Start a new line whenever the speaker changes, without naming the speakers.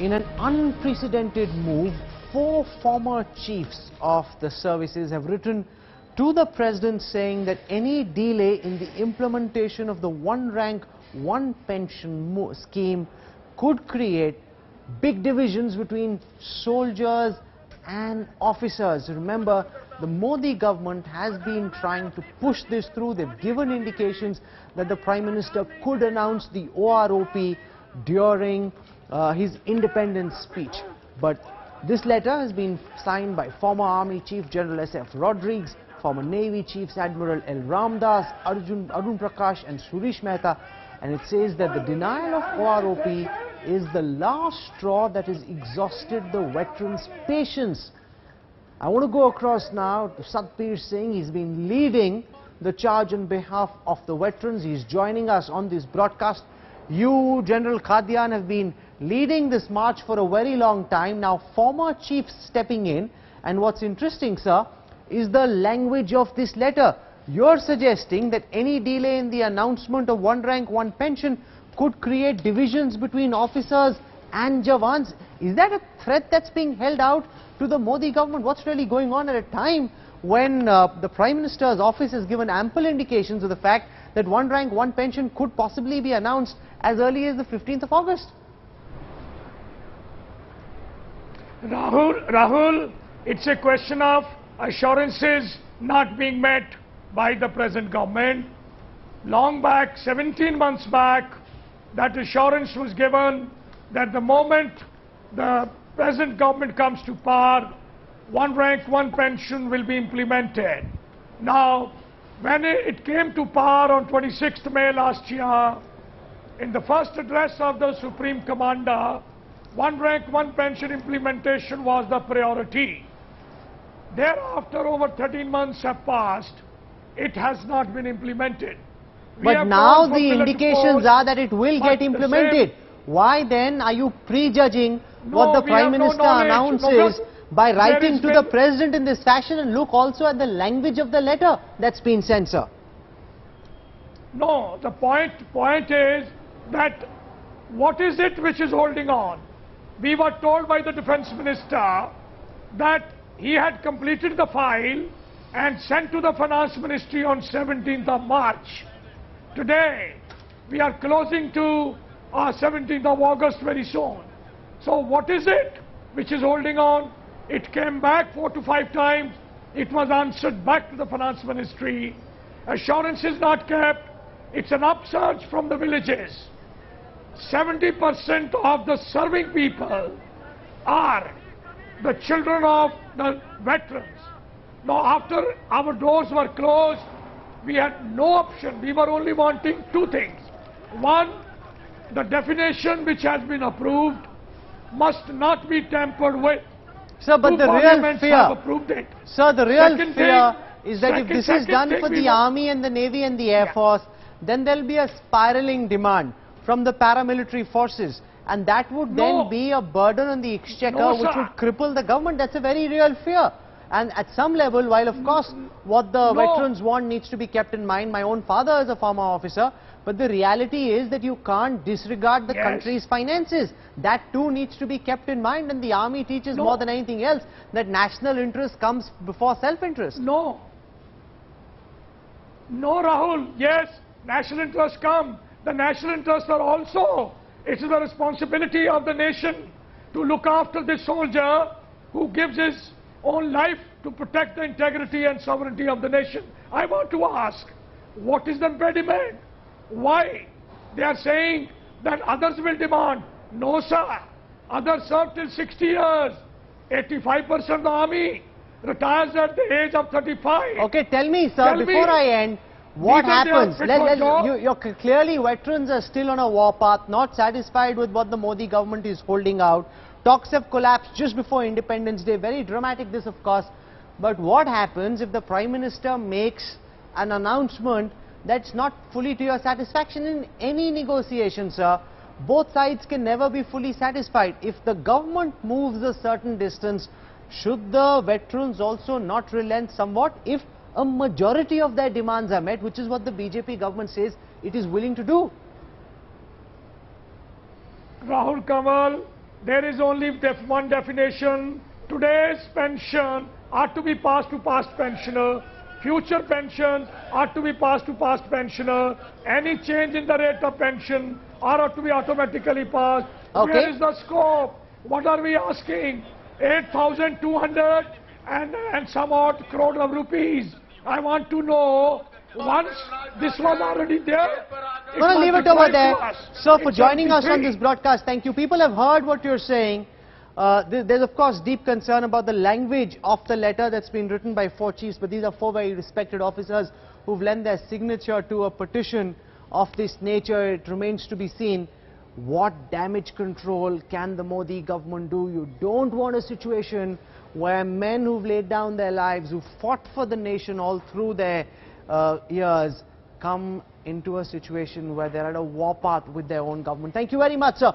In an unprecedented move, 4 former chiefs of the services have written to the President saying that any delay in the implementation of the one rank, one pension scheme could create big divisions between soldiers and officers. Remember, the Modi government has been trying to push this through. They've given indications that the Prime Minister could announce the OROP during his independence speech. But this letter has been signed by former Army Chief General S.F. Rodrigues, former Navy Chiefs Admiral L. Ramdas, Arun Prakash and Surish Mehta, and it says that the denial of OROP is the last straw that has exhausted the veterans' patience. I want to go across now to Satbir Singh. He's been leading the charge on behalf of the veterans. He's joining us on this broadcast. You, General Khadian, have been leading this march for a very long time. Now, former chiefs stepping in. And what's interesting, sir, is the language of this letter. You're suggesting that any delay in the announcement of one rank, one pension could create divisions between officers and Jawans. Is that a threat that's being held out to the Modi government? What's really going on at a time when the Prime Minister's office has given ample indications of the fact that one rank, one pension could possibly be announced as early as the 15th of August?
Rahul, it's a question of assurances not being met by the present government. Long back, 17 months back, that assurance was given that the moment the present government comes to power, one rank, one pension will be implemented. Now, when it came to power on 26th May last year, in the first address of the Supreme Commander, one rank, one pension implementation was the priority. Thereafter, over 13 months have passed. It has not been implemented.
But now the indications are that it will get implemented. Why then are you prejudging what the Prime Minister announces by writing to the President in this fashion? And look also at the language of the letter that's been sent, sir.
No, the point is that what is it which is holding on? We were told by the Defence Minister that he had completed the file and sent to the Finance Ministry on 17th of March. Today, we are closing to 17th of August very soon. So what is it which is holding on? It came back 4 to 5 times. It was answered back to the Finance Ministry. Assurance is not kept. It's an upsurge from the villages. 70% of the serving people are the children of the veterans. Now, after our doors were closed, we had no option. We were only wanting 2 things. One, the definition which has been approved must not be tampered with.
Sir, but the real fear,
have approved it.
Sir, the real fear is that if this is done for the Army and the Navy and the Air Force, then there will be a spiraling demand from the paramilitary forces. And that would then be a burden on the exchequer, which would cripple the government. That's a very real fear. And at some level, while of course what the veterans want needs to be kept in mind. My own father is a former officer, but the reality is that you can't disregard the country's finances. That too needs to be kept in mind, and the Army teaches more than anything else that national interest comes before self-interest.
No, Rahul, yes, national interests come. The national interests are also, it is the responsibility of the nation to look after the soldier who gives his own life to protect the integrity and sovereignty of the nation. I want to ask, what is the impediment? Why? They are saying that others will demand. No, sir. Others serve till 60 years. 85% of the army retires at the age of 35.
Okay, tell me, sir, before I end, what happens? Clearly, veterans are still on a war path, not satisfied with what the Modi government is holding out. Talks have collapsed just before Independence Day. Very dramatic, this, of course. But what happens if the Prime Minister makes an announcement that's not fully to your satisfaction? In any negotiation, sir, both sides can never be fully satisfied. If the government moves a certain distance, should the veterans also not relent somewhat if a majority of their demands are met, which is what the BJP government says it is willing to do?
Rahul Kamal, there is only one definition. Today's pension ought to be passed to past pensioner. Future pensions ought to be passed to past pensioner. Any change in the rate of pension ought to be automatically passed.
Okay.
Where is the scope? What are we asking? 8,200 and some odd crore of rupees. I want to know, once this was already there.
I'm going to leave it over there. Sir, for joining us on this broadcast, thank you. People have heard what you're saying. There's of course deep concern about the language of the letter that's been written by 4 chiefs, but these are 4 very respected officers who've lent their signature to a petition of this nature. It remains to be seen what damage control can the Modi government do. You don't want a situation where men who've laid down their lives, who fought for the nation all through their years, come into a situation where they're at a warpath with their own government. Thank you very much, sir.